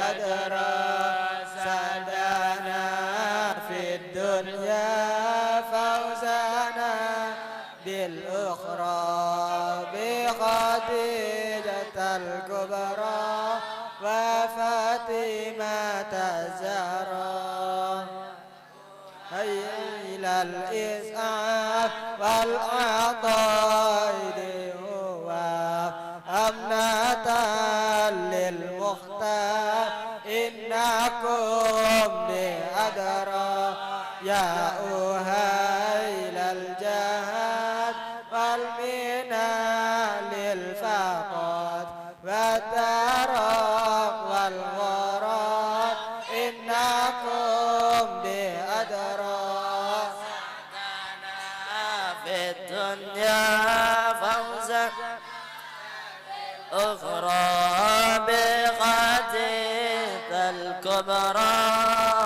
بأدرى سعدنا في الدنيا فوزنا بالأخرى بخديجة الكبرى وفاطمة الزهراء. هيا إلى الإسعاف والعطاء هو أمنة للمختار إنكم بأدرى يا أهيل الجهاد والمنى للفقد والترق والغراب إنكم بأدرى في الدنيا فوزا أخرى بخديجة الكبرى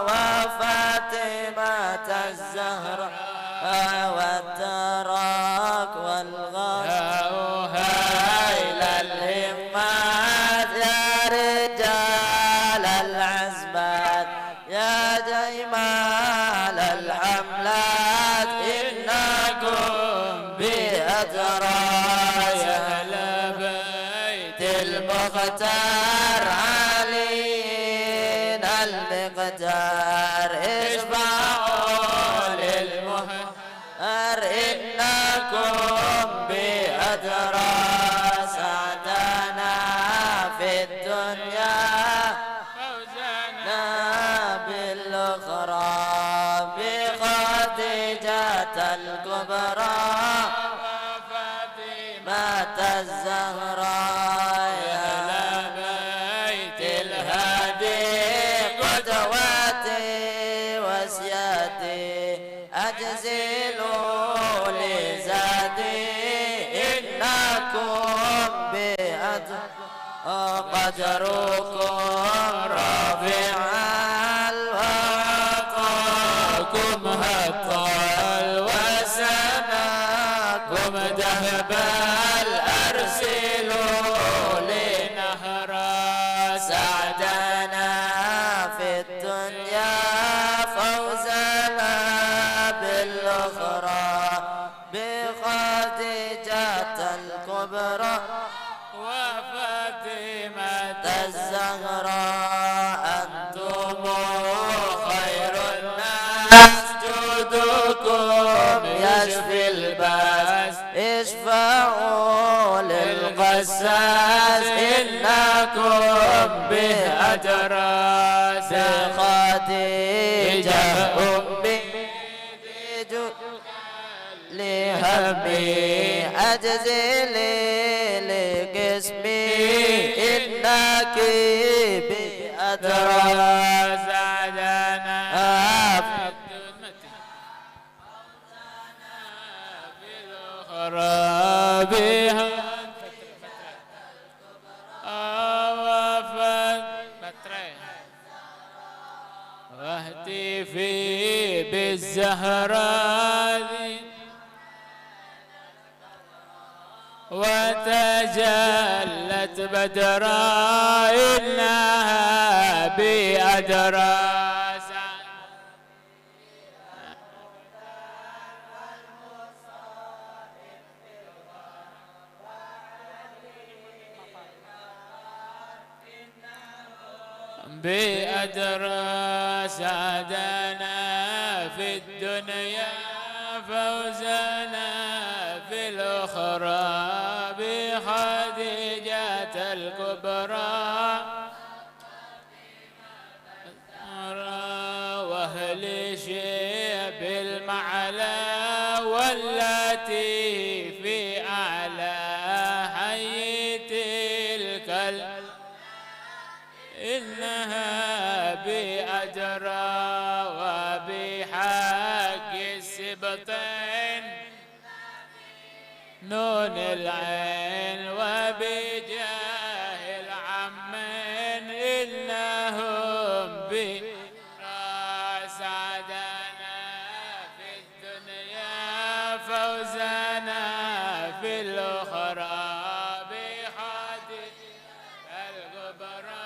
وفاطمة الزهراء والترك والغرب إلى الهمات يا رجال العزبات يا جمال الحملات إنكم بأدرى يا أهل بيت المختار علي المقدار اشفعوا للمهر إنكم بأدرى سعدنا في الدنيا فوزنا بالأخرى بخديجة الكبرى وفاطمة الزهراء يا بيت الهادي قدوتي وسيادي أجزلوا لزادي إنكم بأدرى قدركم رافعا وعطاكم هطال وسناكم ذهبا أرسلوا لنهرا سعدنا في الدنيا فوزنا بالأخرى بخديجة الكبرى وفاطمة الزهراء أنتم خير الناس جودكم يشفي الباس اشفعوا للقساس إنكم به أدرى خديجة أمي لهمي أجزلي لقسمي إنك بأدرى سعدنا في الأخرى بها واهتفي بالزهراء وتجلت بدرا إنها بأدرى بأدرى سعدنا في الدنيا فوزنا في الأخرى بخديجة الكبرى وأهل شيب المعلى والتي في أعلى حي تلك إنها بأجرى وبحق السبطين نون العين وبجاه العمين إنهم برأس عدنا في الدنيا فوزنا في الأخرى بحديث الكبرى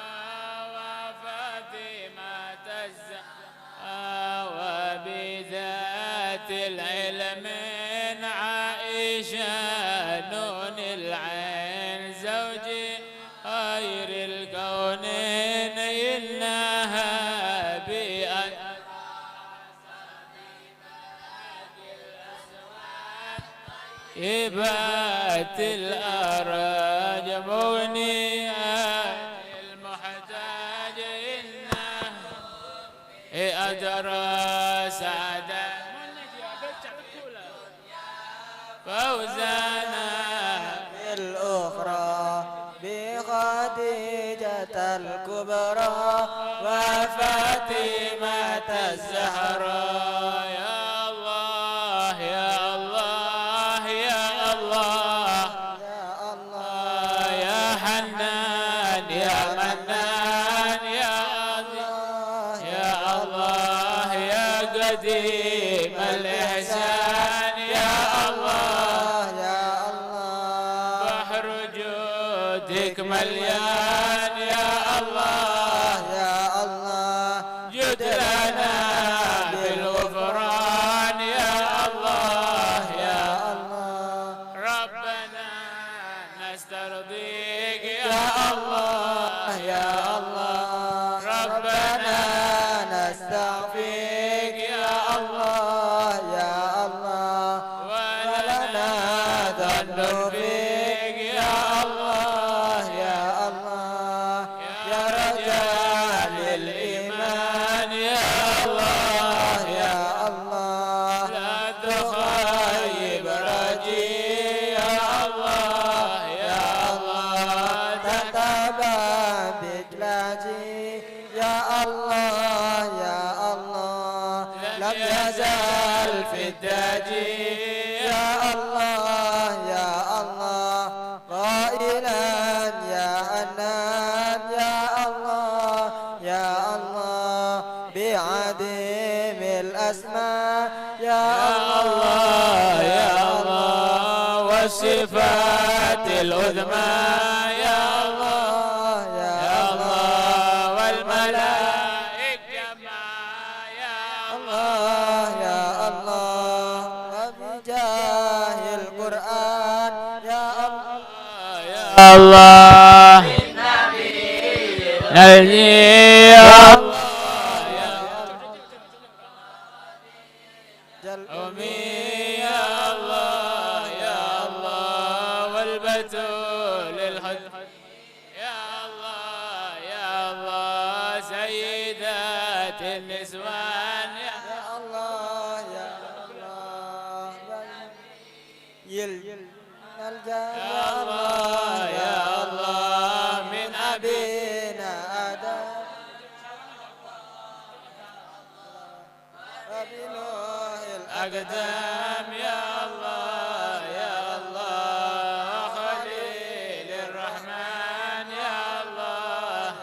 العلم عائشة نون العين زوجي خير الكونين إنها بأن طيبات الأرج مغنية المحتاج إنه أجرى سعدا فوزانا في الأخرى بخديجة الكبرى وفاطمة الزهراء يا الله يا الله يا الله يا الله يا حنان يا منان يا الله يا الله يا قديم الإحسان يا الله يا الله بحر جودك مليان يا الله يا الله جد لنا بالغفران يا الله يا الله ربنا نسترضيك يا الله يا الله ربنا نستعفيك يا الله يا الله ولنا ظن فيك يا الله يا الله يا رجال الإيمان يا الله يا الله لا تخيب رجي يا الله يا الله تتبع بجلاتي يا الله يا الله لم يزال في الداجي يا الله يا الله قائلا يا حنان يا الله يا الله بعديم الأسماء يا الله يا الله والصفات العظمى يا الله يا يا الله الله والملائكة معا يا الله الله يا الله وبجاه القرآن يا الله يا الله نبي يا الله جل أمي يا الله يا الله والبتول الحد يا الله يا الله سيدات النسوان يا يا الله يا الله يل الجاه يا الله يا الله من أبي أبينا آدم وبنوح أقدام يا الله يا الله خليل الرحمن يا الله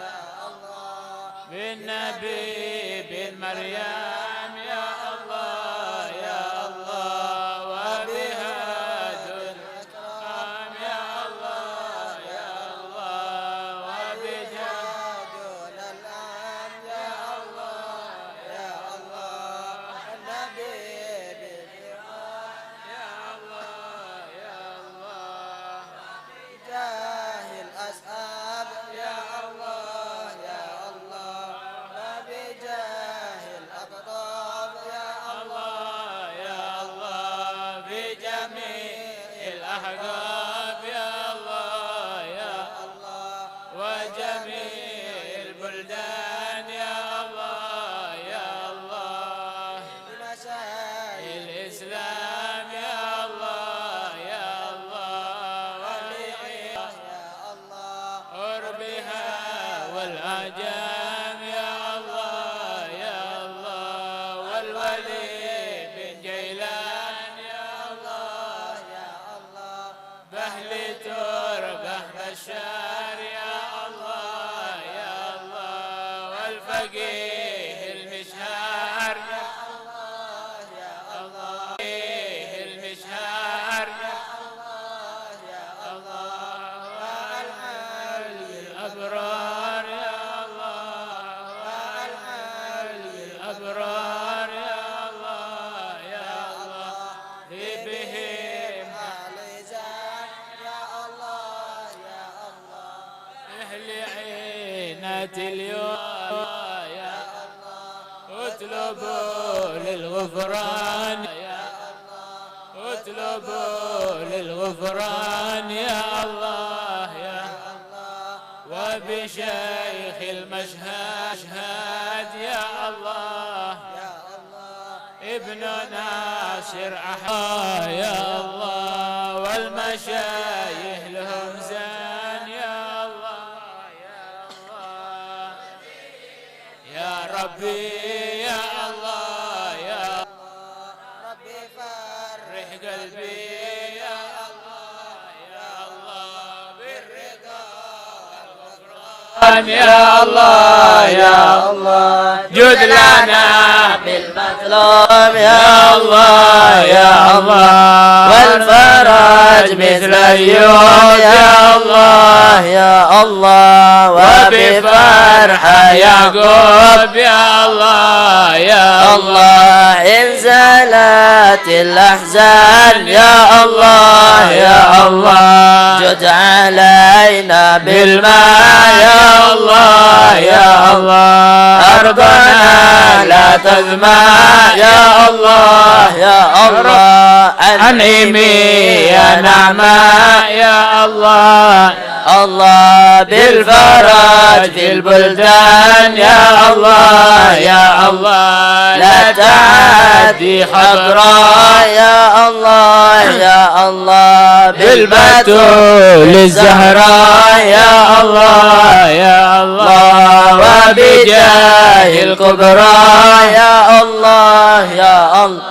بالنبي بن مريم يا الله يا الله وبها دون الأكرام يا الله يا الله وبجاه دون الآن يا الله يا الله النبي يا الله يا الله بجاه الأصحاب يا الله يا الله وبجاه الأقطاب يا الله يا الله بجميع الأحقاب يا الله يا الله وجميع البلدان يا الله يا الله بمشايخ الإسلام يا الله يا الله يا الله قربها والأعجام يا الله يا الله والولي بن جيلان يا الله يا الله بهل تربة بشار يا الله يا الله والفقيه المشهار يا الله يا الله فقيه المشهار يا الله يا الله العلي الأبرار يا الله الأبرار يا الله يا اليوم يا الله اطلبوا للغفران يا الله اطلبوا للغفران يا الله يا الله وبشيخ المشهد يا الله ابن ناصر أحا يا الله والمشايخ لهم زان يا الله يا الله يا ربي يا الله يا الله ربي فرح قلبي يا الله يا الله بالرضا والغفران يا الله يا الله جد لنا بالمطلوب يا الله يا الله والفرج مثل أيوب يا الله يا الله وبفرحة يعقوب يا الله يا الله إن زالت الأحزان يا الله يا الله جد علينا بالماء يا الله يا الله أرضنا لا تظمأ يا الله يا الله أنعمي يا نعمة يا الله الله بالفرج في البلدان يا الله يا الله لا تعدي حضرا يا الله يا الله بالبتول الزهراء يا الله يا الله وبجاه الكبرى يا الله يا الله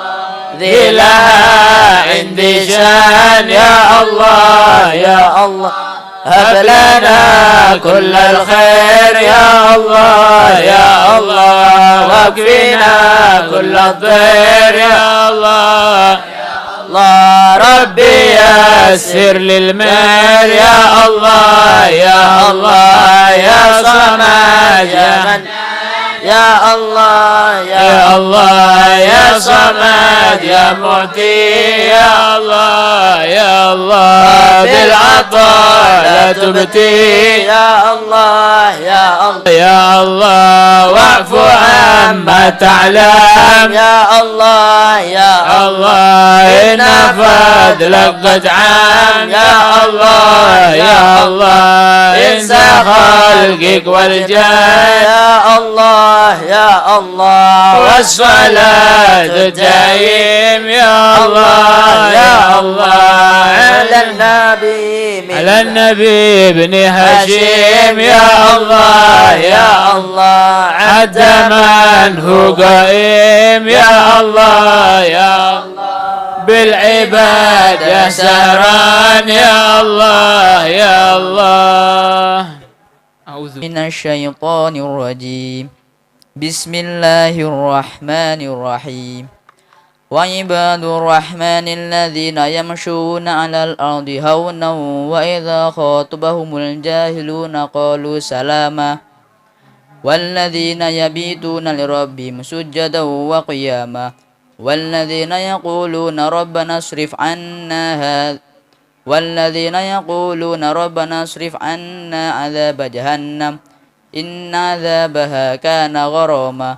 ذي لها عندي شان يا الله يا الله هب لنا كل الخير يا الله يا الله واكفنا كل الضير يا الله الله ربي يسر للمير يا الله يا الله يا صمد يا من يا الله يا الله يا صمد يا معطي يا الله يا الله بالعطاء لا تبتي يا الله يا الله يا الله واعف عما تعلم يا الله يا الله إن فضلك قد عام يا الله يا الله انسى خلقك والجاه يا الله يا الله والصلاة الدائم يا الله يا الله على النبي على النبي ابن هاشم يا الله يا الله عد من هو قائم يا الله يا الله بالعباد يا سهران يا الله يا الله أعوذ من الشيطان الرجيم بسم الله الرحمن الرحيم وعباد الرحمن الذين يمشون على الأرض هونا وإذا خاطبهم الجاهلون قالوا سلاما والذين يبيتون لربهم سجدا وقياما والذين يقولون ربنا اصرف عنا هذا والذين يقولون ربنا اصرف عنا عذاب جهنم إن عذابها كان غراما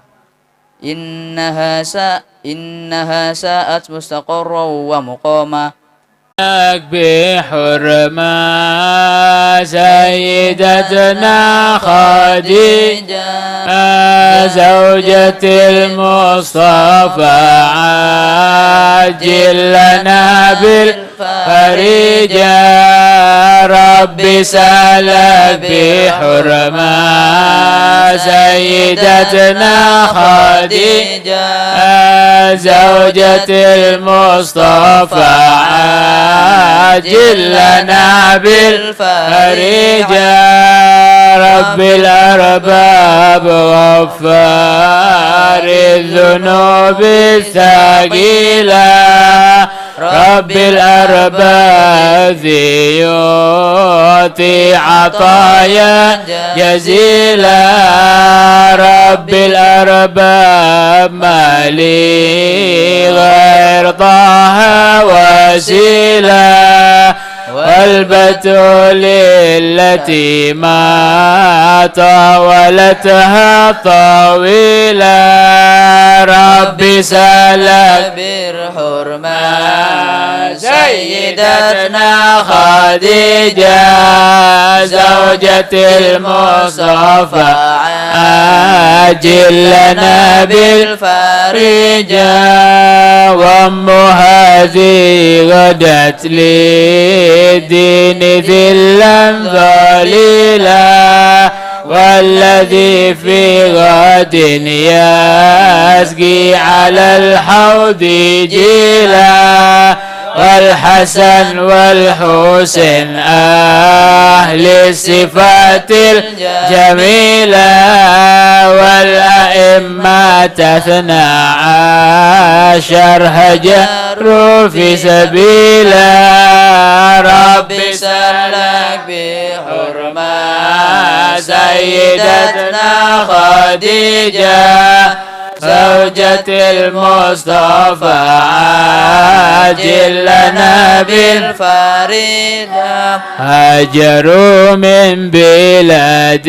إنها ساءت مستقرا ومقاما بحرمة سيدتنا خديجة زوجة المصطفى عاجل لنا بالفريجة ربي سال بحرمة سيدتنا خديجة زوجة المصطفى عاجل لنا بالفريجة رب الأرباب غفار الذنوب الثقيلة رب الأرباب ذي يعطي عطايا جزيلة رب الأرباب ما لي غير طه وسيلة والبت للتي ما طاولتها طويلة رب سلك بالحرمة سيدتنا خديجة زوجة المصطفى عاجل لنا بالفريجة وأم هذه غدت للدين ذلا ذليلا والذي في غد يسقي على الحوض جيلا والحسن والحسين أهل الصفات الجميلة والأئمة 12 هجروا في سبيله رب سلك بحرمة سيدتنا خديجة زوجة المصطفى عاجل لنا بالفريدة هاجروا من بلاد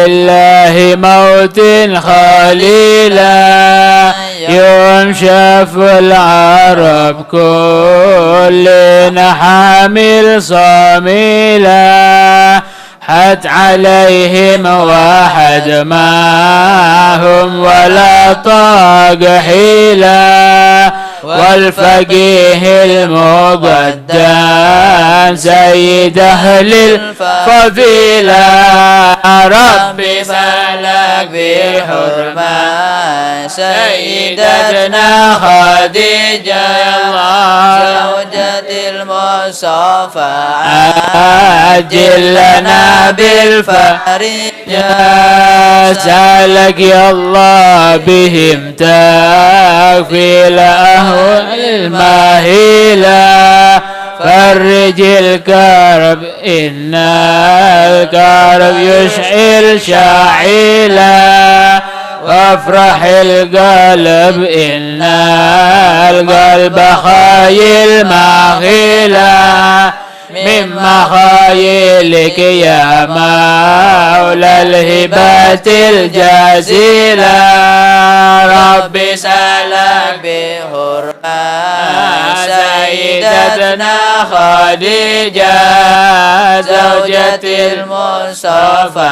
الله موت خليلا يوم شافوا العرب كلنا حامل صميلا حت عليهم واحد ما هم ولا طاق حيلة والفقيه المقدم سيد أهل الفضيلة ربي سلك بحرمة سيدتنا خديجة زوجة المصطفى عاجل لنا بالفريجة سألك يا الله بهم تكفي الأهوال الماهلة فرج الكرب إن الكرب يشعل شاعلا وافرح القلب إن القلب خايل ماخيلا من مخايلك يا مولى الهبات الجزيلة ربي سألك بحرمة سيدتنا خديجة زوجة المصطفى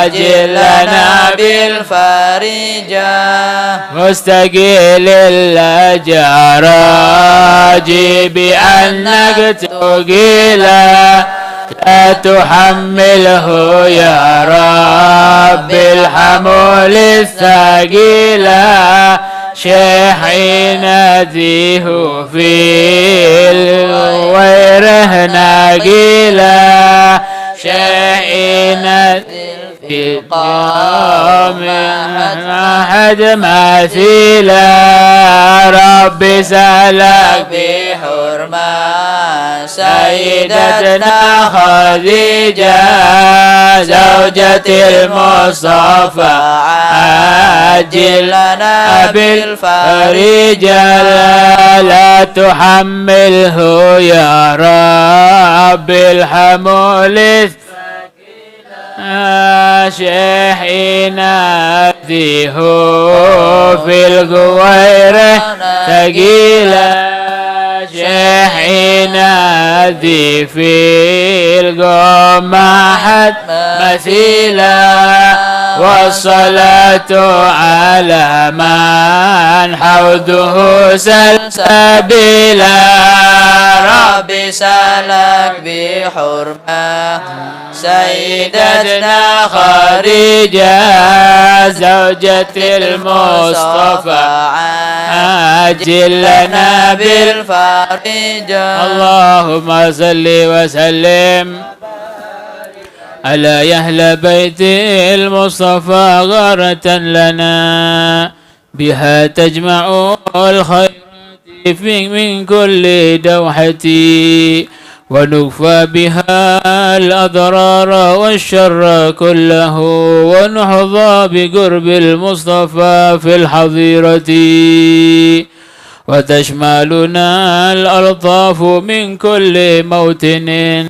عاجل لنا بالفريجة مستقيل الأجراج بأنك تقيلا لا تحمله يا رب الحمول الثقيلة شيخ ناديه في الويره ناقيلا شيخ في القوم أحد مثيلا ربي سألك بحرمة سيدتنا خديجة زوجة المصطفى عاجل لنا بالفريجة لا تحمله يا رب الحمول شيحنا ذيه في القويرة ثقيلة شيحنا ذي في القوم أحد مثيلا والصلاة على من حوضه سلسبيلا ربي سألك بحرمة سيدتنا خديجة زوجة المصطفى عاجل لنا بالفريجة اللهم صل وسلم على أهل بيت المصطفى غارة لنا بها تجمع الخيرات من كل دوحة ونكفى بها الأضرار والشر كله ونحظى بقرب المصطفى في الحظيرة وتشملنا الألطاف من كل موطن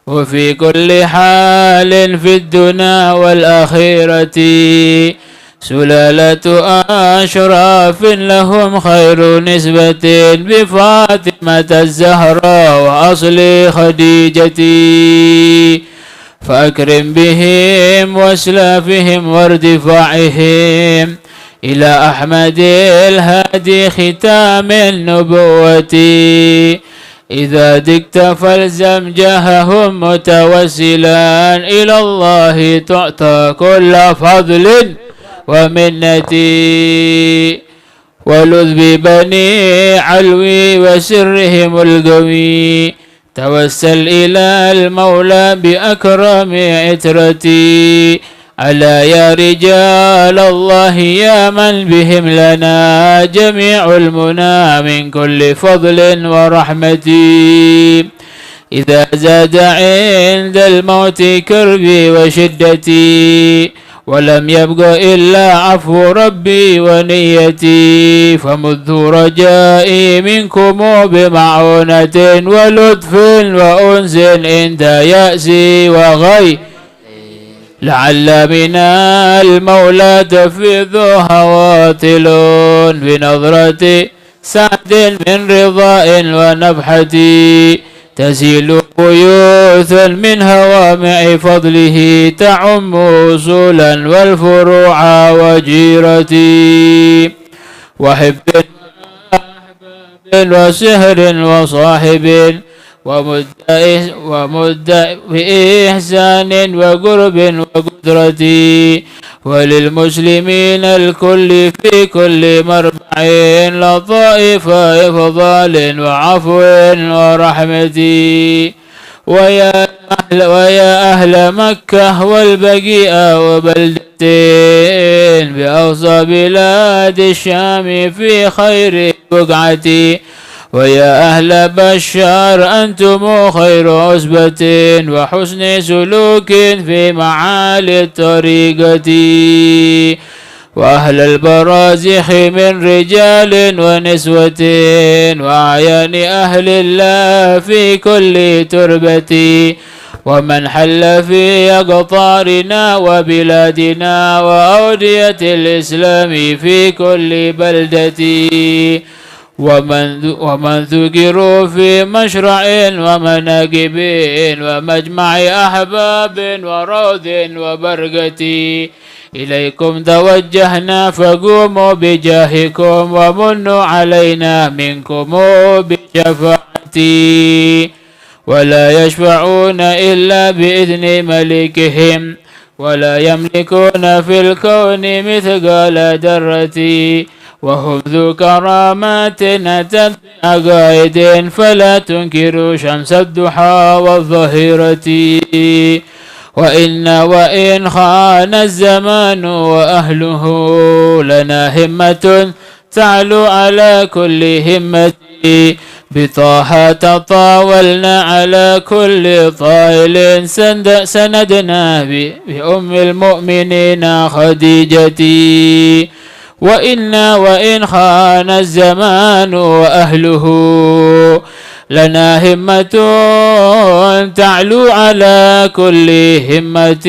وفي كل حال في الدنيا والآخرة سلالة أشراف لهم خير نسبة بفاطمة الزهراء وأصل خديجتي فأكرم بهم واسلافهم وارتفاعهم إلى أحمد الهادي ختام النبوة إذا دكت فالزم جاههم متوسلا إلى الله تعطى كل فضل ومنتي ولذ ببني علوي وسرهم القوي توسل إلى المولى بأكرم عترتي ألا يا رجال الله يا من بهم لنا جميع المنى من كل فضل ورحمة إذا زاد عند الموت كربي وشدتي ولم يبق إلا عفو ربي ونيتي فمذ رجائي منكم بمعونة ولطف وأنس عند يأسي وغي لعل من المولى تفيض هواطل بنظرة سعد من رضاء ونفحة تزيل بيوث من هوامع فضله تعم أصولا والفروع وجيرتي وحب وسهر وصاحب ومد بإحسان وقرب وقدرتي وللمسلمين الكل في كل مربع لطائف إفضال وعفو ورحمتي ويا أهل مكة والبقيع وبلدتين بأوصى بلاد الشام في خير بقعتي ويا أهل بشار أنتم خير عصبة وحسن سلوك في معالي الطريقة وأهل البرازخ من رجال ونسوة وأعيان أهل الله في كل تربة ومن حل في أقطارنا وبلادنا وأودية الإسلام في كل بلدة ومن ذكروا في مشرع ومناقب ومجمع أحباب وروض وبرقة إليكم توجهنا فقوموا بجاهكم ومنوا علينا منكم بشفاعتي ولا يشفعون إلا بإذن ملكهم ولا يملكون في الكون مثقال ذرة وهم ذو كرامات أتت بعقائد فلا تنكروا شمس الضحى والظهيرة وإن خان الزمان وأهله لنا همة تعلو على كل همة بطه تطاولنا على كل طائل سندنا بأم المؤمنين خديجتي وإن خان الزمان وأهله لنا همة تعلو على كل همة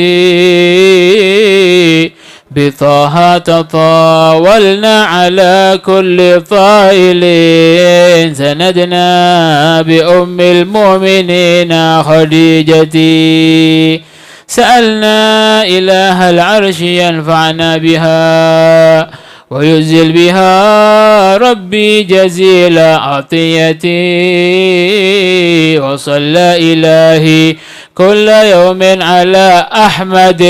بطه تطاولنا على كل طائل سندنا بأم المؤمنين خديجتي سألنا إله العرش ينفعنا بها ويزل بها ربي جزيل عطيتي وصلى إلهي كل يوم على أحمد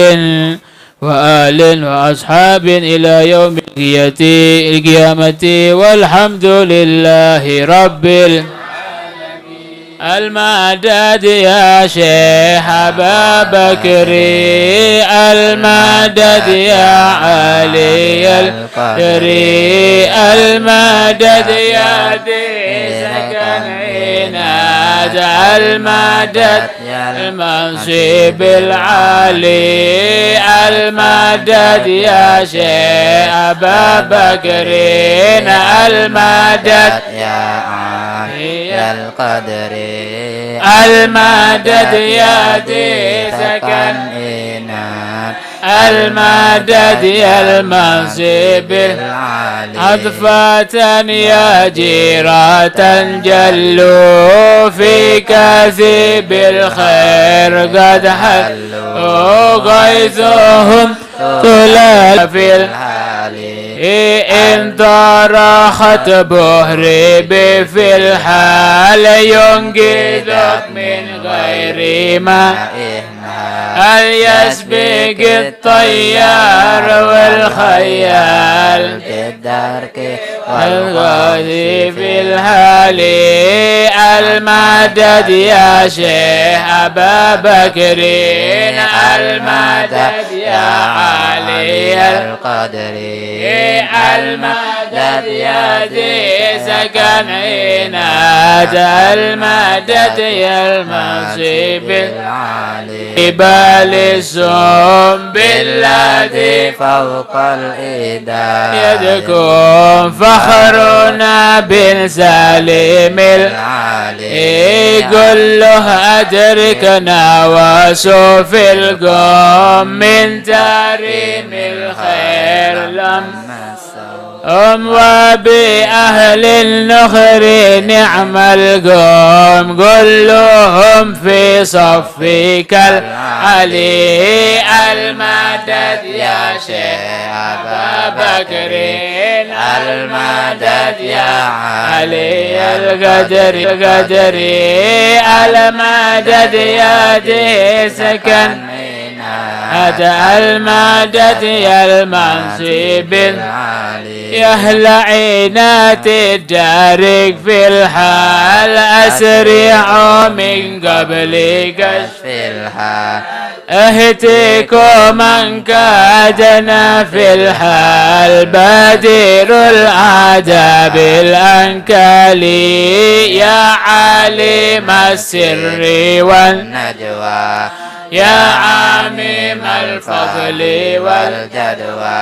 وآل وأصحاب إلى يوم القيامة والحمد لله رب العالمين. المدد يا شيخ أبا بكر المدد يا علي القدري المدد يا دي سكن عناد المدد المنصب العالي المدد يا شيخ أبا بكر المدد يا عالي القدر المدد يا دي سكن إناد المدد يا المنصب العالي عطفة يا جيرة جلوا في كثيب الخير قد حلوا غيثهم طلال في الحالي إن طرخت بهري في الحال ينقذك من غير ما هل يسبق الطيار والخيال في الدرك والغازي في الهالي المدد يا شيخ أبا بكر المدد يا علي القدر المدد يا ذي سكن عناد المدد يا المنصب العالي بال السم بالذي فوق الإداء يدكم فخرنا بن سالم العالي قل له أدركنا وسوف القوم من تاريم الخير لما وبأهل النخر نعم القوم قل لهم في صفك العلي المدد يا شيخ أبا بكر المدد يا علي القدر المدد يا دي سكن هذا المدد يا المنصب يا أهل عينات الدارك في الحال أسرعوا من قبل كشف الحال اهتكوا من كادنا في الحال بادر العذاب الأنكالي يا عالم السر والنجوى يا عميم الفضل والجدوى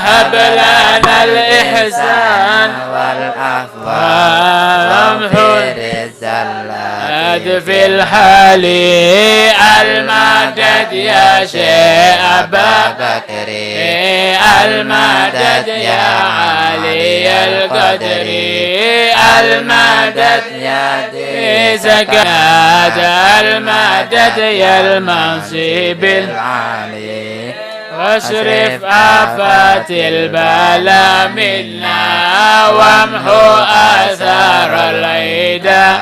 هب لنا الإحسان والعفو وامحو الزلات في الحال المدد يا شيخ أبا بكر المدد يا علي القدر المدد يا في سكنات المدد يا المنصب العالي واصرف آفات البلاء منا وامحو آثار العيدا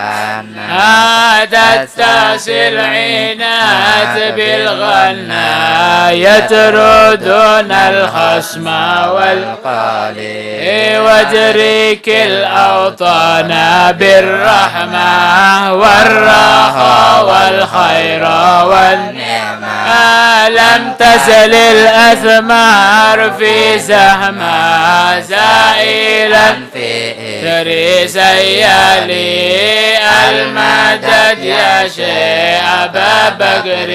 عادت تاسي العنات بالغنا يطردون الخصم والقالي وادرك الأوطان بالرحمة والراحة والخير والنعمة لم تزل الأثمار في سهمها سائلا في تري سيالي المدد يا شيخ أبا بكر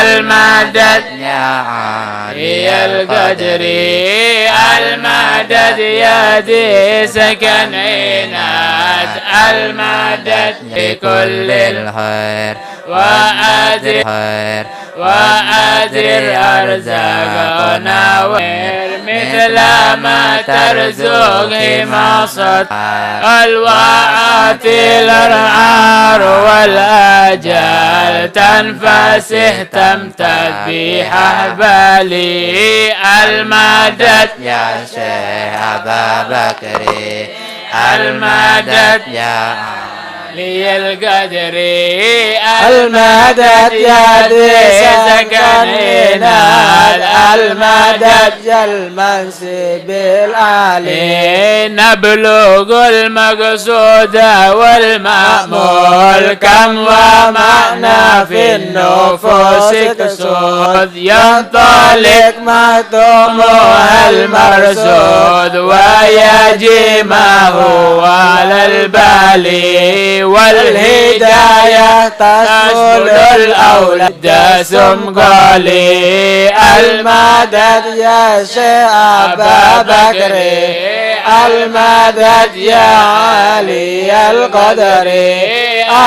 المدد يا عالي يا القدر المدد يا دي سكن عناد المدد لكل الخير وأدر خير وأدر أرزاقنا وغير مثل ما ترزق مصد الوعات الأرعار والآجال تنفسح تمتد بحبالي المدد يا شيخ أبا بكر المدد يا لي القدر المدد يا ذي سكننا المدد يا المنسب العالي نبلغ المقصود والمأمول كم ومعنا في النفوس كسود ينطلق مهتومها المرصود ويجي ما هو على البال والهداية تشمل الأولاد ثم قالي المدد يا شيخ أبا بكر المدد يا علي القدر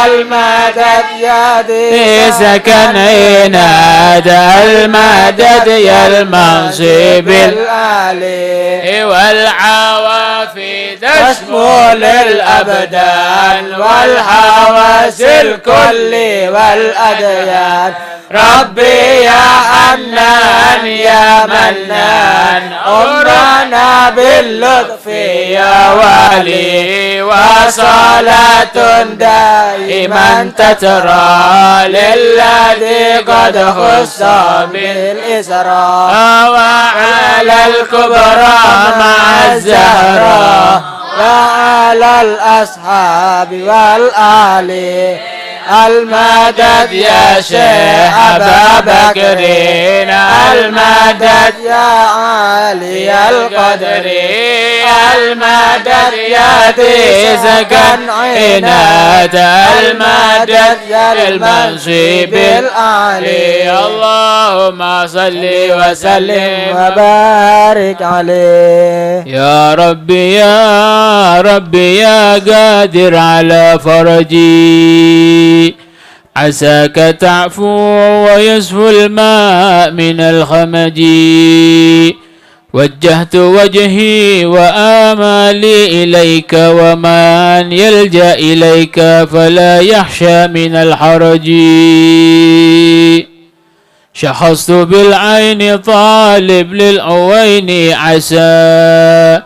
المدد يا ذي سكن عناد المدد يا المنصب العالي والعوافي تشمل الأبدان والحواس الكل والأديان ربي يا حنان يا منان أمرنا باللطف يا والي وصلاة دائما تترى للذي قد خص بالإسراء وعلى الكبرى مع الزهراء وعلى الأصحاب والآل المدد يا شيخ أبا بكر المدد يا علي القدر المدد يا ذي سكن عناد المدد يا المنصب العالي اللهم صل وسلم وبارك عليه يا ربي يا ربي يا قادر على فرجي عساك تعفو ويصفو الماء من الخمج وجهت وجهي وآمالي إليك ومن يلجأ إليك فلا يخشى من الحرج شخصت بالعين طالب للعوين عسى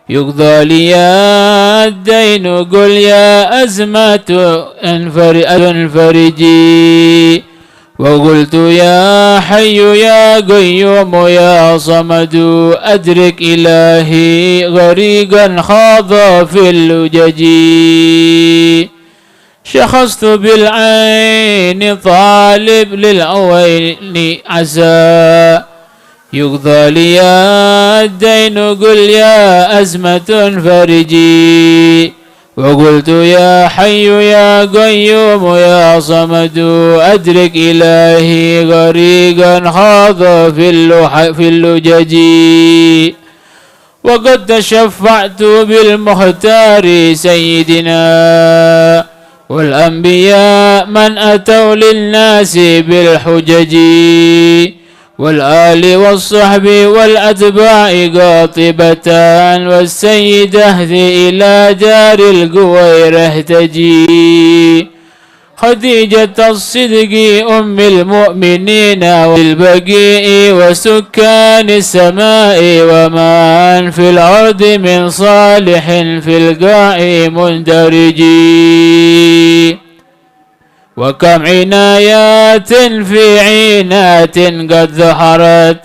يقضى لي الدين قل يا أزمة انفرجي وقلت يا حي يا قيوم يا صمد أدرك إلهي غريقا خاض في اللجج شخصت بالعين طالب للعوين عسى يقضى لي الدين قل يا أزمة فرجي وقلت يا حي يا قيوم يا صمد أدرك إلهي غريقا خاض في اللجج وقد تشفعت بالمختار سيدنا والأنبياء من أتوا للناس بالحجج والآل والصحب والأتباع قاطبة والسيد اهدي إلى دار القوير اهتجي خديجة الصدق أم المؤمنين والبقيء وسكان السماء ومن في الأرض من صالح في القاع مندرجي وكم عنايات في عينات قد ظهرت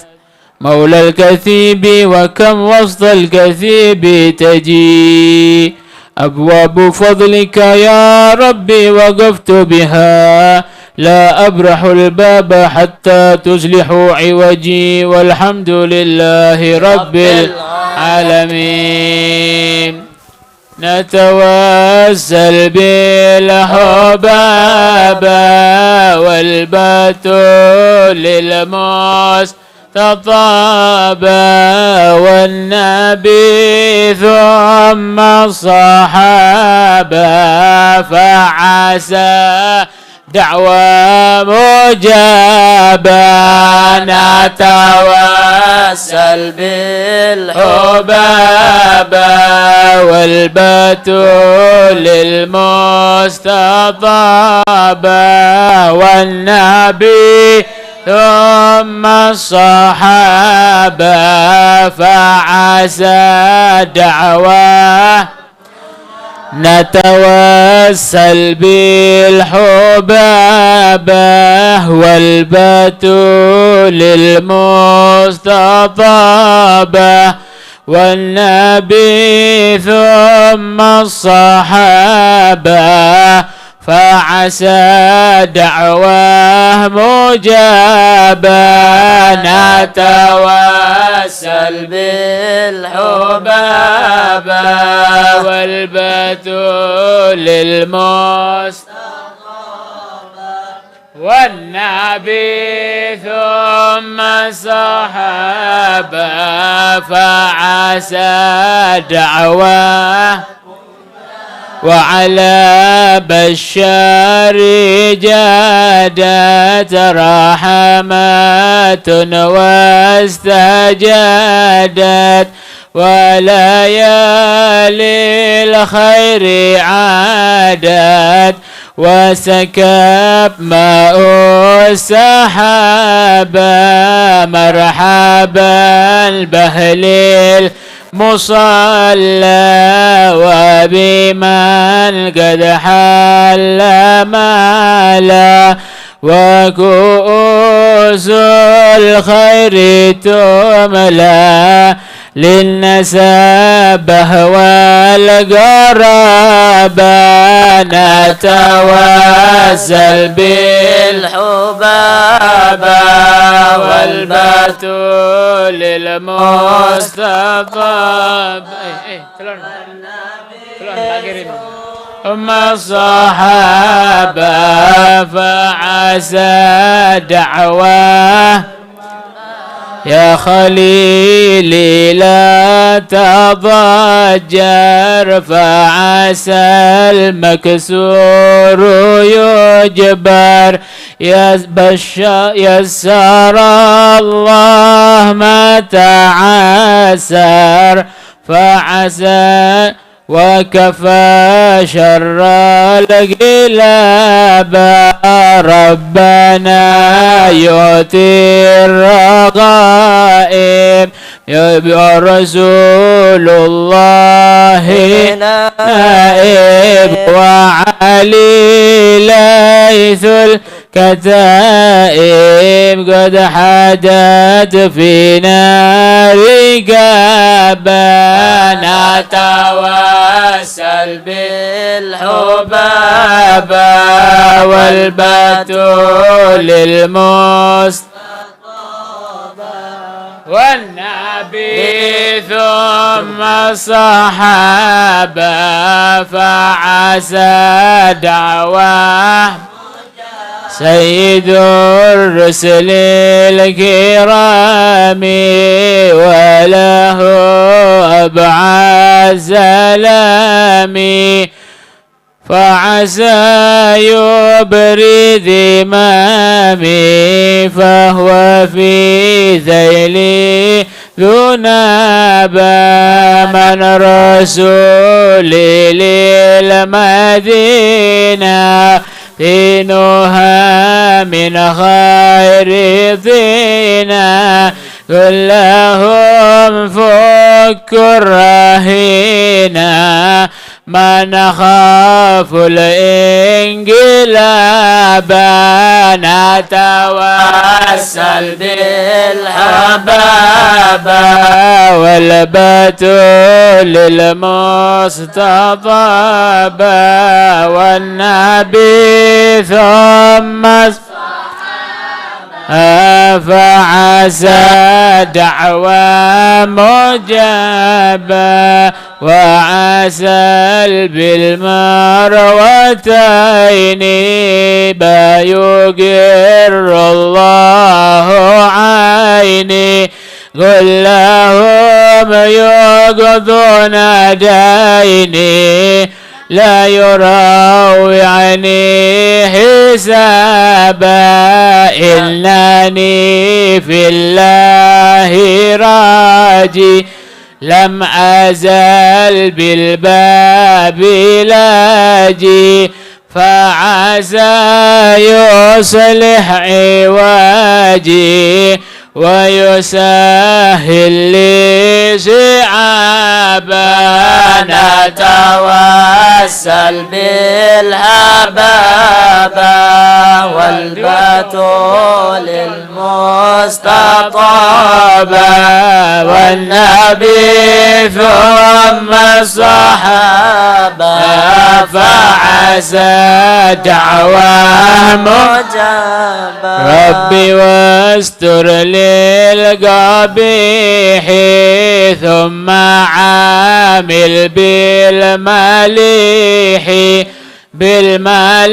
مولى الكثيب وكم وسط الكثيب تجي أبواب فضلك يا ربي وقفت بها لا أبرح الباب حتى تصلحوا عوجي والحمد لله رب العالمين نتوسل بالحباب والبتول المستطاب والنبي ثم الصحابة فعسى دعوى مجابة نتوسل بالحباب والبتول المستطاب والنبي ثم الصحابة فعسى دعواه نتوسل بالحبابة والبتول المستطابة والنبي ثم الصحابة فعسى دعواه مجابا نتوسل بالحبابة والبتول المستطابة والنبي ثم الصحابة فعسى دعواه وعلى بشار جادت رحمات واستجادت وليالي الخير عادت وسكب ماء السحاب مرحبا بأهل مصلى وبمن قد حل مالا وكؤوس الخير تملى للنسابة والقرابة نتوسل بالحبابة والبتول المصطفى ثم الصحابة فعسى دعواه يا خليلي لا تضجر فعسى المكسور يجبر يسر الله ما تعسر فعسى وكفى شر القلاب ربنا يؤتي الرغائب يا رسول الله نائب وعلي ليث الكتائب قد حدت في نار قابا نتوسل بالحبابة والبتول المستطابة والنبي ثم الصحابة فعسى دعواه سيد الرسل الكرام وله أبعى السلام فعسى يبرد إمامي فهو في ذيلي ذو نابا من رسول للمدينة دينها من خير دينا كلهم فك الرهينة ما نخاف الانقلاب نتوسل بالحبابة والبتول المستطابة والنبي ثم فعسى دعوى مجابة وعسى بالمروتين بيقر الله عيني قل لهم يقضون ديني لا يراوعني حسابا إنني في الله راجي لم أزل بالباب لاجي فعسى يصلح عواجي ويسهل لي صعابا نتوسل والسلب الهبابة والبتول المستطابة والنبي ثم الصحابة فعسى دعواه مجابة ربي واستر للقبيح ثم عامل بالمليح بالملائك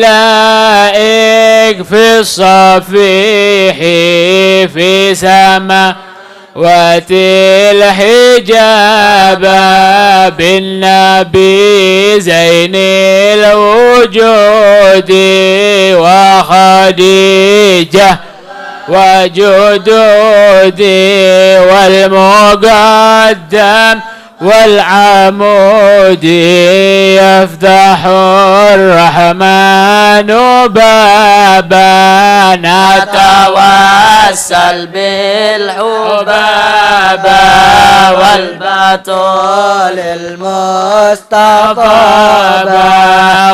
في الصفيح في سماوات الحجاب بالنبي زين الوجود وخديجة وجدودي والمقدم والعمود يفتح الرحمن بابا نتوسل بالحبابة والبتول المستطابة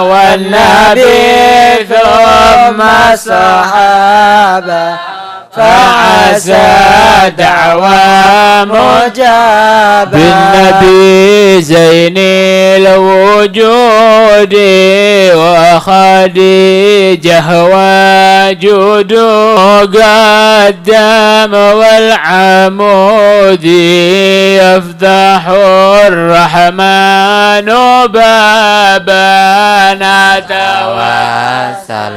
والنبي ثم الصحابة فعسى دعوى مجابة بالنبي زين الوجود وخديجة وجود قدام والعمود يفتح الرحمن بابا نتوسل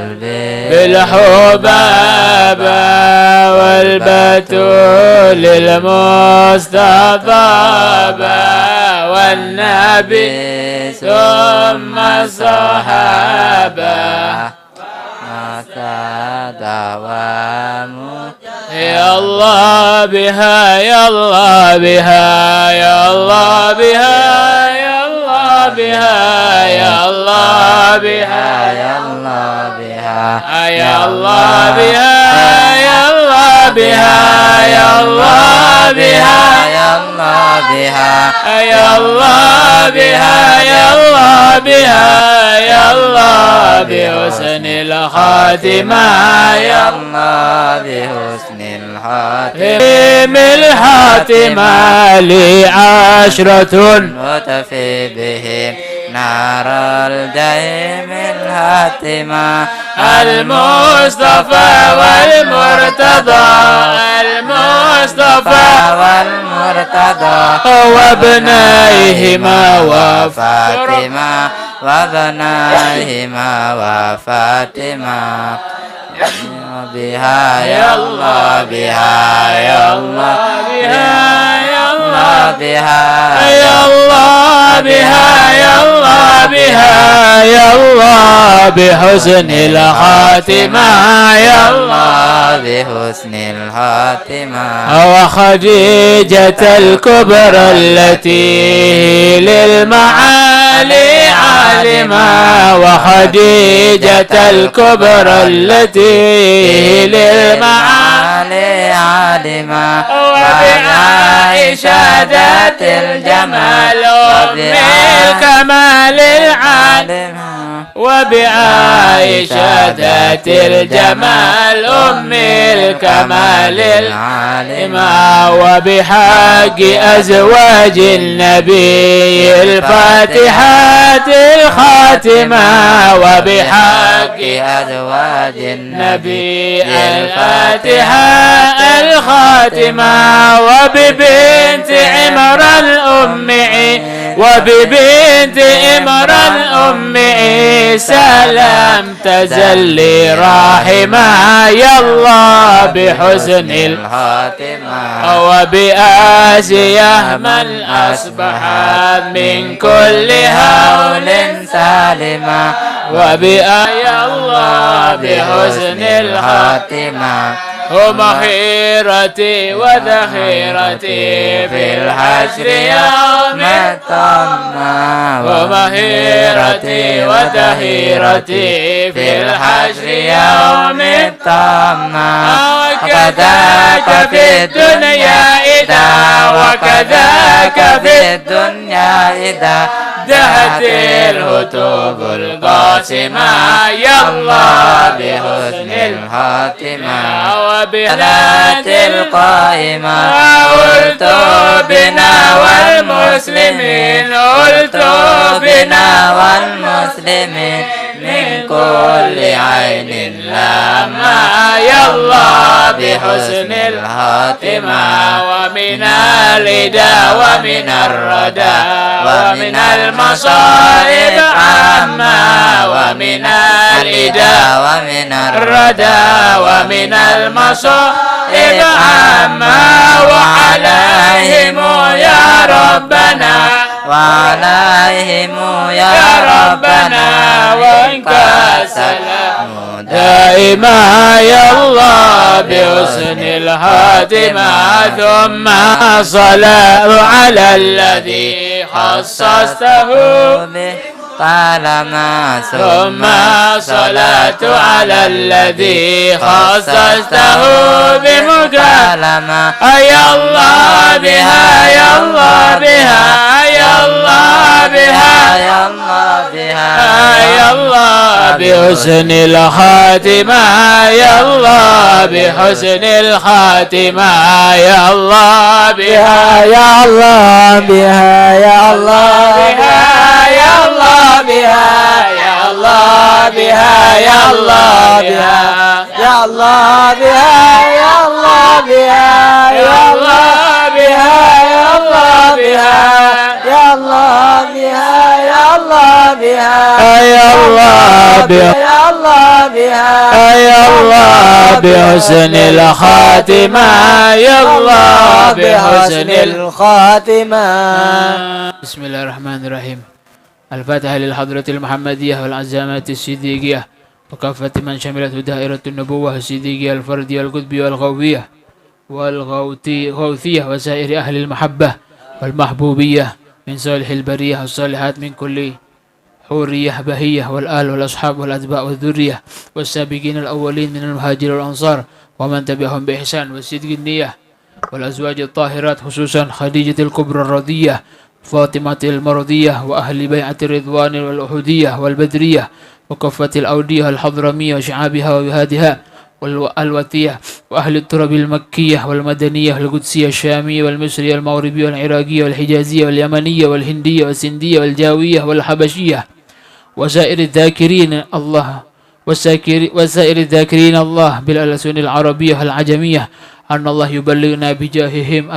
بالحبابة والبتول المستطابة والنبي ثم الصحابة دوام يا الله بها يا الله بها يا الله بها يا الله بها يا الله بها يا الله بها يا الله بها يا الله بها يا الله بها يا الله بها يا الله بها يا الله بها يا الله بحسن الخاتمة يا الله بحسن الخاتمة الخاتمة لي عشرة متفي بهم نار الدائم الهاتمة المصطفى والمرتضى المصطفى والمرتضى وابنائهما وفاطمة وابنائهما وفاطمة بها يا الله بها يا الله بها يا الله بها يا الله بها يا الله بها يا الله بحسن الخاتمة يا الله بحسن الخاتمة وخديجة الكبرى التي للمعالي عالمة وخديجة الكبرى التي للمعالي عالمة وبعائشة ذات الجمال أم الكمال العالمة وبعائشة ذات الجمال أم الكمال العالمة وبحق أزواج النبي الفاتحات الخاتمة وبحق أزواج النبي الفاتحة الخاتمة وببنت عمران أمي وببنت عمران أمي سلام تزلي راحمة يا الله بحسن الخاتمة وبآسية من أصبحت من كل هول سالمة وبآية الله بحسن الخاتمة ومخيرتي وذخيرتي في الحشر يوم الطمة ومخيرتي وذخيرتي في الحشر يوم الطمة وكذاك في الدنيا إذا وكذاك في الدنيا إذا دهت الهتوب القاسمة يا الله بحسن الخاتمة وبنات القائمة قلت بنا والمسلمين قلت بنا والمسلمين من كل عين لما يا الله بحسن الخاتمة ومن الردى ومن الردى ومن المصائب عما ومن الردى ومن الردى ومن المصائب عما وعليهم يا ربنا وعليهم يا ربنا وإنك سلام دائما يا الله بحسن الخاتمة ثم صلاة على الذي خصصته به طالما ثم صلاة على الذي خصصته بمكالمة يا الله بها يا الله بها يا الله بها يا الله بها يا الله بحسن الخاتمة يا الله بحسن الخاتمة يا الله بها يا الله بها يا الله بها يا الله بها يا الله بها يا الله بها يا الله بها يا الله بها يا الله بها يا الله بها يا الله بها يا الله بها يا الله بها يا الله بها يا الله بحسن الخاتمة يا الله بحسن الخاتمة. بسم الله الرحمن الرحيم. الفاتحة للحضرة المحمدية والعزامات الصديقية وكافة من شملته دائرة النبوة الصديقية الفردية القطبية والغوثية والغوثية وسائر أهل المحبة والمحبوبية من صالح البرية والصالحات من كل حورية بهية والآل والأصحاب والأتباع والذرية والسابقين الأولين من المهاجر والأنصار ومن تبعهم بإحسان والصدق النية والأزواج الطاهرات خصوصا خديجة الكبرى الرضية فاطمة المرضية وأهل بيعة الرضوان والأحودية والبدرية وكفة الأودية الحضرمية وشعابها وبهادها والوثية وأهل الترب المكية والمدنية والقدسية الشامية والمصرية والمغربية والعراقية والحجازية واليمنية والهندية والسندية والجاوية والحبشية وسائر الذاكرين الله وسائر الذاكرين الله بالألسن العربية والعجمية أن الله يبلغنا بجاههم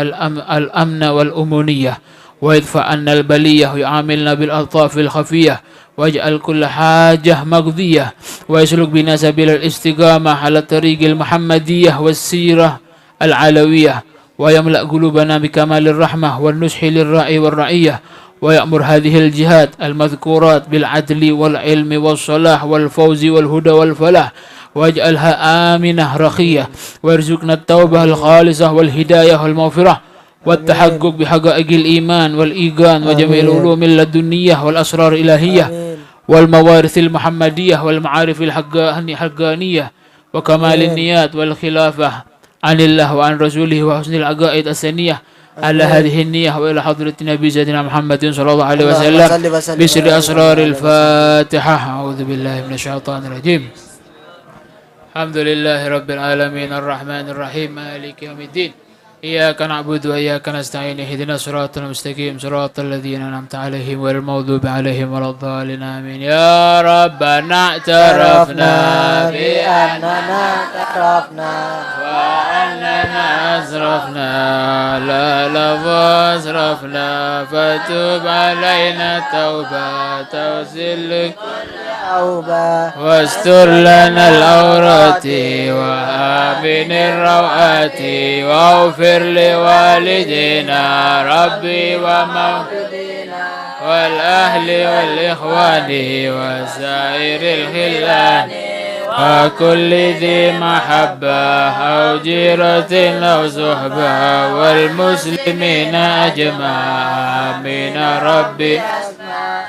الأمن والأمونية ويدفع عنا البلية ويعاملنا بالألطاف الخفية واجعل كل حاجة مقضية ويسلك بنا سبيل الاستقامة على الطريق المحمدية والسيرة العلوية ويملأ قلوبنا بكمال الرحمة والنصح للراعي والرعية ويأمر هذه الجهات المذكورات بالعدل والعلم والصلاح والفوز والهدى والفلاح واجعلها آمنة رخية وارزقنا التوبة الخالصة والهداية والمغفرة والتحقق بحقائق الإيمان والإيقان وجميع العلوم اللدنية والأسرار الإلهية والموارث المحمدية والمعارف الحقانية وكمال النيات والخلافة عن الله وعن رسوله وحسن العقائد السنية على هذه النية وإلى حضرة النبي سيدنا محمد صلى الله عليه وسلم بسر أسرار الفاتحة. أعوذ بالله من الشيطان الرجيم. الحمد لله رب العالمين الرحمن الرحيم مالك يوم الدين إياك نعبد وإياك نستعين اهدنا الصراط المستقيم صراط الذين أنعمت عليهم غير المغضوب عليهم ولا الضالين آمين. يا ربنا اعترفنا بأننا وأننا أسرفنا لا لفظ أسرفنا فتوب علينا توبة توسل واستر لنا العورات وآمن الروعات واغفر لوالدينا ربي وموالدينا والأهل والإخوان وسائر الخلان وكل ذي محبة أو جيرة أو صحبة والمسلمين أجمع آمين ربي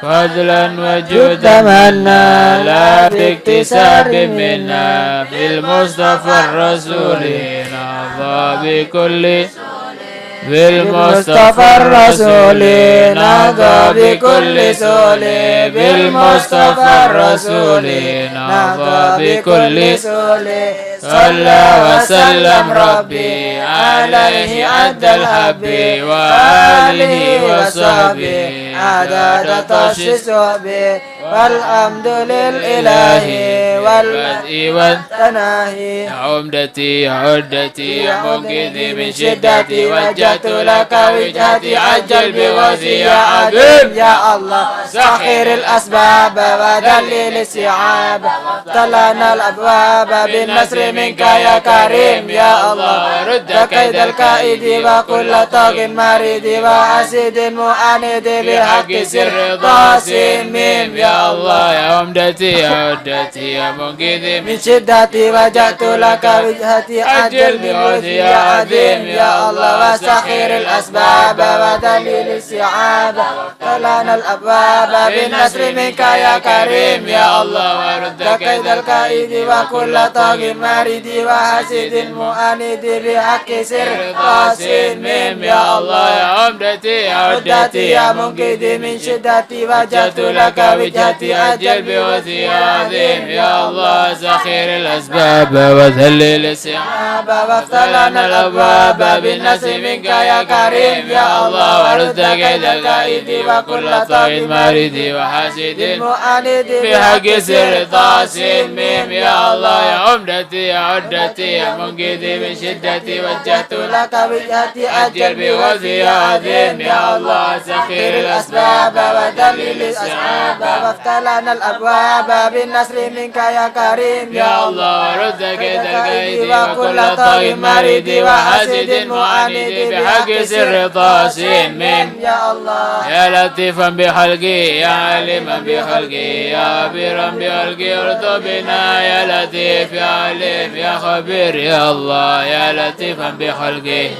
فضلا وجودا منا لا باكتساب منا في المصطفى الرسول نرضى بكل بالمصطفى الرسول نهضى بكل سول بالمصطفى الرسول نهضى بكل سول صلى وسلم ربي عليه أدى الحب وآله وصحبه عدد تشخيص به والحمد للإله والبدء والتناهي عمدتي عدتي مجدي من شدتي وجهت لك وجهتي عجل بغوثي يا عظيم يا الله سخر الأسباب ودلل السحاب طلعنا الأبواب بالنصر منك يا كريم يا الله رد كيد الكائد وكل طاغ مريد وحسد معاند بحق سر ضاسم يا الله يا عمدتي يا عدتي يا منقذي من شدتي وجهت لك وجهتي أجل بغوثي يا عظيم يا الله وسخر الأسباب ودليل السحاب طلعنا الأبواب بالنصر منك يا كريم يا الله ورد كيد الكائد وكل طاغ مريد وحسد معاند بحق سر قاسم يا الله يا عمدتي يا عدتي يا منقذي من شدتي وجهت لك وجهتي أجل بوثي عظيم يا الله سخير الأسباب وذلل السحاب وافتلنا الأبواب بالنصر منك يا كريم يا الله ورد كيد الكائد وكل طاغ مريد وحاسد معاند بحق سر طاسم يا الله يا عمدتي يا عدتي يا منقذي من شدتي وجهت لك وجهتي أجل بوثي عظيم يا الله سخير الأسباب ودليل الأسحاب وافتلنا الأبواب بالنصر منك يا كريم يا الله رد كيد الكيد وكل طاغ مريد وحاسد معاند بحق سر طاسم يا الله يا لطيفا بخلقي يا عليما بخلقي يا خبيرا بخلقي ارض بنا يا لطيف يا عليم يا خبير يا الله يا لطيفا بخلقي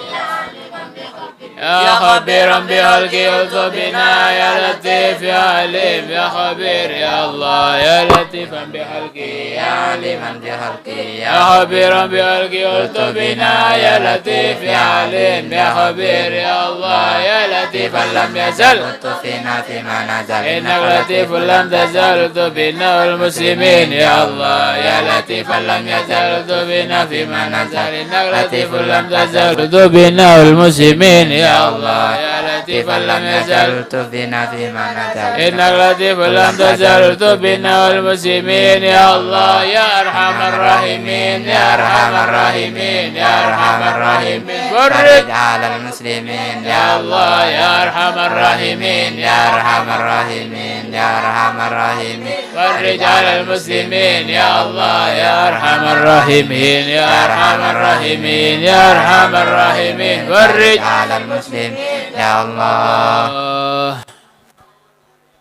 يا خبيرا بخلقي ارض بنا يا لطيف يا عليم يا خبير يا الله يا لطيفا بخلقي يا عليما بخلقي يا خبيرا بخلقي ارض بنا يا لطيف يا عليم يا خبير يا الله يا لطيفا لم يزل فينا فيما نزل انك لطيف لم تزل بنا والمسلمين يا الله يا لطيفا لم يزل بنا فيما نزل انك لطيف لم تزل بنا والمسلمين يا الله يا لطيفا لم يزل بنا فيما نزل انك لطيف لم تزل بنا والمسلمين يا الله يا ارحم الراحمين يا ارحم الراحمين يا ارحم الراحمين فرج على المسلمين يا الله يا ارحم الراحمين يا ارحم الراحمين يا ارحم الراحمين فرج على المسلمين يا الله يا ارحم الراحمين يا ارحم الراحمين يا ارحم الراحمين فرج على المسلمين ya Allah.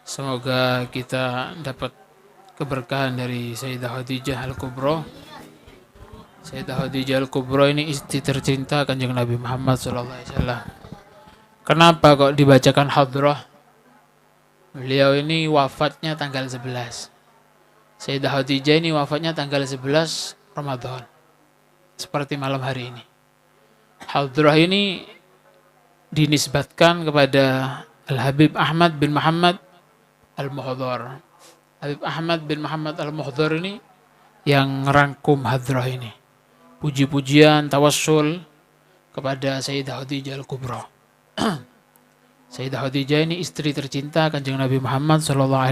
Semoga kita dapat keberkahan dari Sayyidah Khadijah Al-Kubra. Sayyidah Khadijah Al-Kubra ini istri tercinta Kanjeng Nabi Muhammad SAW. Kenapa kok dibacakan hadrah? Beliau ini wafatnya tanggal 11. Sayyidah Khadijah ini wafatnya tanggal 11 Ramadan. Seperti malam hari ini. Hadrah ini dinisbatkan kepada Al-Habib Ahmad bin Muhammad Al-Muhdhar. Habib Ahmad bin Muhammad Al-Muhdhar ini yang merangkum hadrah ini. Puji-pujian, tawassul kepada Sayyidah Khadijah Al-Kubra. Sayyidah Khadijah ini istri tercinta Kanjeng Nabi Muhammad SAW.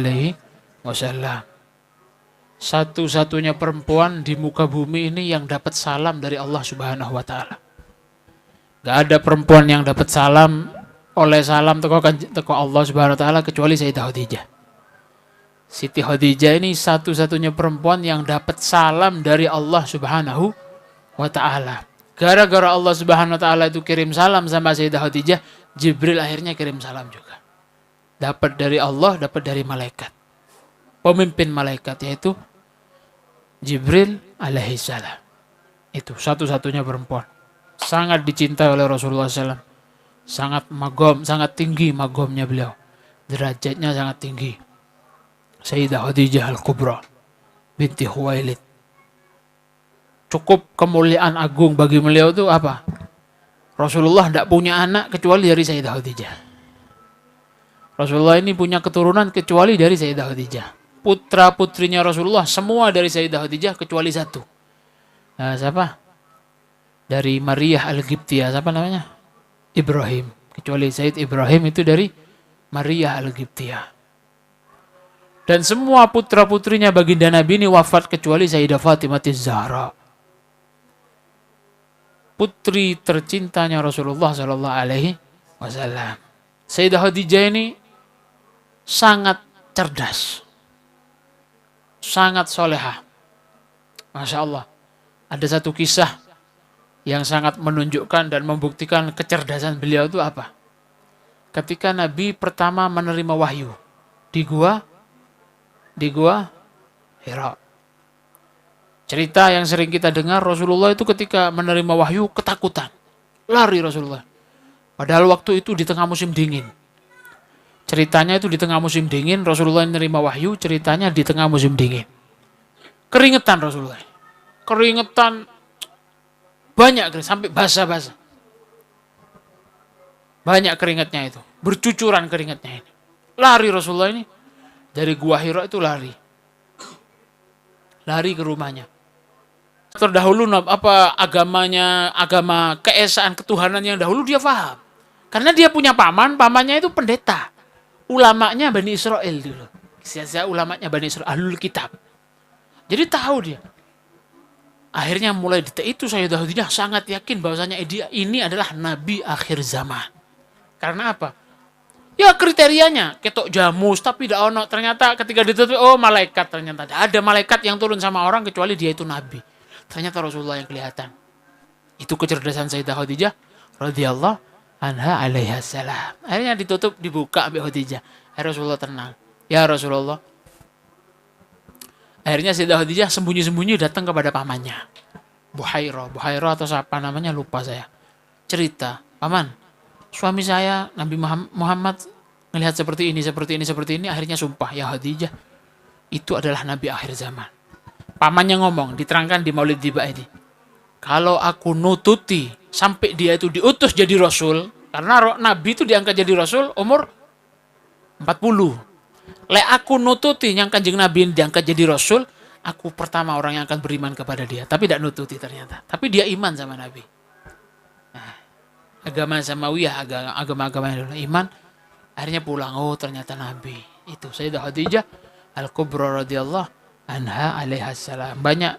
Satu-satunya perempuan di muka bumi ini yang dapat salam dari Allah Subhanahu wa Ta'ala. Gak ada perempuan yang dapat salam oleh salam teko Allah Subhanahu wa Ta'ala kecuali Sayyidah Khadijah. Siti Khadijah ini satu-satunya perempuan yang dapat salam dari Allah Subhanahu wa Ta'ala. Gara-gara Allah Subhanahu wa Ta'ala itu kirim salam sama Sayyidah Khadijah, Jibril akhirnya kirim salam juga. Dapat dari Allah, dapat dari malaikat. Pemimpin malaikat yaitu Jibril alaihissalam. Itu satu-satunya perempuan. Sangat dicintai oleh Rasulullah SAW. Sangat magom, sangat tinggi magomnya beliau. Derajatnya sangat tinggi. Sayyidah Khadijah Al-Kubra binti Khuwailid. Cukup kemuliaan agung bagi beliau itu apa? Rasulullah tidak punya anak kecuali dari Sayyidah Khadijah. Rasulullah ini punya keturunan kecuali dari Sayyidah Khadijah. Putra-putrinya Rasulullah semua dari Sayyidah Khadijah kecuali satu. Nah, siapa? Dari Maria Al-Qibtiyah, siapa namanya? Ibrahim. Kecuali Sayyid Ibrahim itu dari Maria Al-Qibtiyah. Dan semua putra-putrinya baginda Nabi ini wafat kecuali Sayyidah Fatimah Az-Zahra. Putri tercintanya Rasulullah sallallahu alaihi wasallam. Sayyidah Khadijah ini sangat cerdas. Sangat solehah. Masya Allah. Ada satu kisah yang sangat menunjukkan dan membuktikan kecerdasan beliau itu apa? Ketika Nabi pertama menerima wahyu di gua Hira. Cerita yang sering kita dengar, Rasulullah itu ketika menerima wahyu ketakutan. Lari Rasulullah. Padahal waktu itu di tengah musim dingin. Ceritanya itu di tengah musim dingin, Rasulullah menerima wahyu, ceritanya di tengah musim dingin. Keringetan Rasulullah. Keringetan banyak, sampai basah-basah. Banyak keringatnya itu. Bercucuran keringatnya ini. Lari Rasulullah ini. Dari gua Hira itu lari. Lari ke rumahnya. Terdahulu apa agamanya, agama keesaan ketuhanan yang dahulu dia paham. Karena dia punya pamannya itu pendeta. Ulamanya Bani Israel dulu. Siapa ulamanya Bani Israel, Ahlul Kitab. Jadi tahu dia. Akhirnya mulai detik itu Sayyidah Khadijah sangat yakin bahwasanya dia ini adalah Nabi akhir zaman. Karena apa? Ya kriterianya, ketok jamus, tapi tidak ono. Ternyata ketika ditutup, oh malaikat ternyata. Ada malaikat yang turun sama orang kecuali dia itu Nabi. Ternyata Rasulullah yang kelihatan. Itu kecerdasan Sayyidah Khadijah radhiyallahu anha alaiha salam. Akhirnya ditutup, dibuka Abi Khadijah. Akhirnya Rasulullah tenang. Ya Rasulullah. Akhirnya Sayyidah Khadijah sembunyi-sembunyi datang kepada pamannya. Buhairah atau siapa namanya lupa saya. Cerita, paman, suami saya Nabi Muhammad melihat seperti ini, akhirnya sumpah, ya Khadijah, itu adalah Nabi akhir zaman. Pamannya ngomong, diterangkan di Maulid Tiba ini. Kalau aku nututi sampai dia itu diutus jadi Rasul, karena Nabi itu diangkat jadi Rasul umur 40. Lek aku nututi yang Kanjeng Nabi diangkat jadi Rasul, aku pertama orang yang akan beriman kepada dia. Tapi tidak nututi ternyata. Tapi dia iman sama Nabi. Nah, agama Samawiyah, agama-agama yang iman, akhirnya pulang, oh ternyata Nabi. Itu Sayyidah Khadijah Al-Kubra radhiyallahu anha alaiha salam. Banyak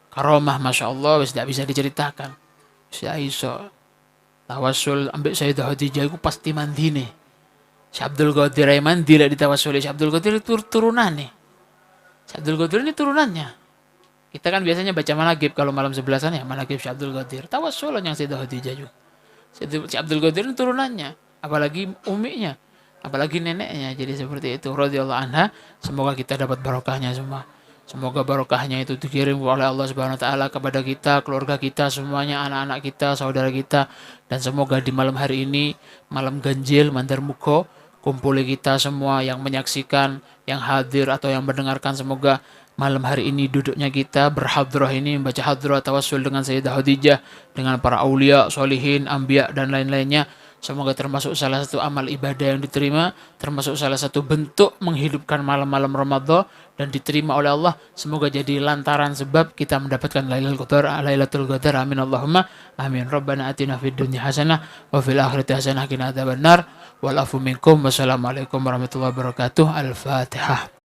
karomah Masya Allah, tidak bisa diceritakan. Saya iso tawasul ambil Sayyidah Khadijah itu pasti mandi nih. Si Abdul Qadir mandi lah ditawasuli. Si Abdul Qadir itu turunan nih. Si Abdul Qadir ini turunannya. Kita kan biasanya baca manaqib kalau malam 11-an ya, manaqib si Abdul Qadir. Tawasulan yang Sayyidah Khadijah juga. Si Abdul Qadir ini turunannya, apalagi uminya, apalagi neneknya. Jadi seperti itu radhiyallahu anha. Semoga kita dapat barokahnya semua. Semoga barokahnya itu dikirim oleh Allah Subhanahu wa taala kepada kita, keluarga kita semuanya, anak-anak kita, saudara kita, dan semoga di malam hari ini, malam ganjil Mandar Muko, kumpuli kita semua yang menyaksikan, yang hadir atau yang mendengarkan, semoga malam hari ini duduknya kita berhadrah ini membaca hadrah tawassul dengan Sayyidah Khadijah, dengan para aulia, solihin, anbiya dan lain-lainnya. Semoga termasuk salah satu amal ibadah yang diterima, termasuk salah satu bentuk menghidupkan malam-malam Ramadan dan diterima oleh Allah. Semoga jadi lantaran sebab kita mendapatkan Lailatul Qadar. Amin Allahumma amin. Rabbana atina fid dunya hasanah wa fil akhirati hasanah qina adzabannar. Wal afu minkum. Wassalamualaikum warahmatullahi wabarakatuh. Al-Fatihah.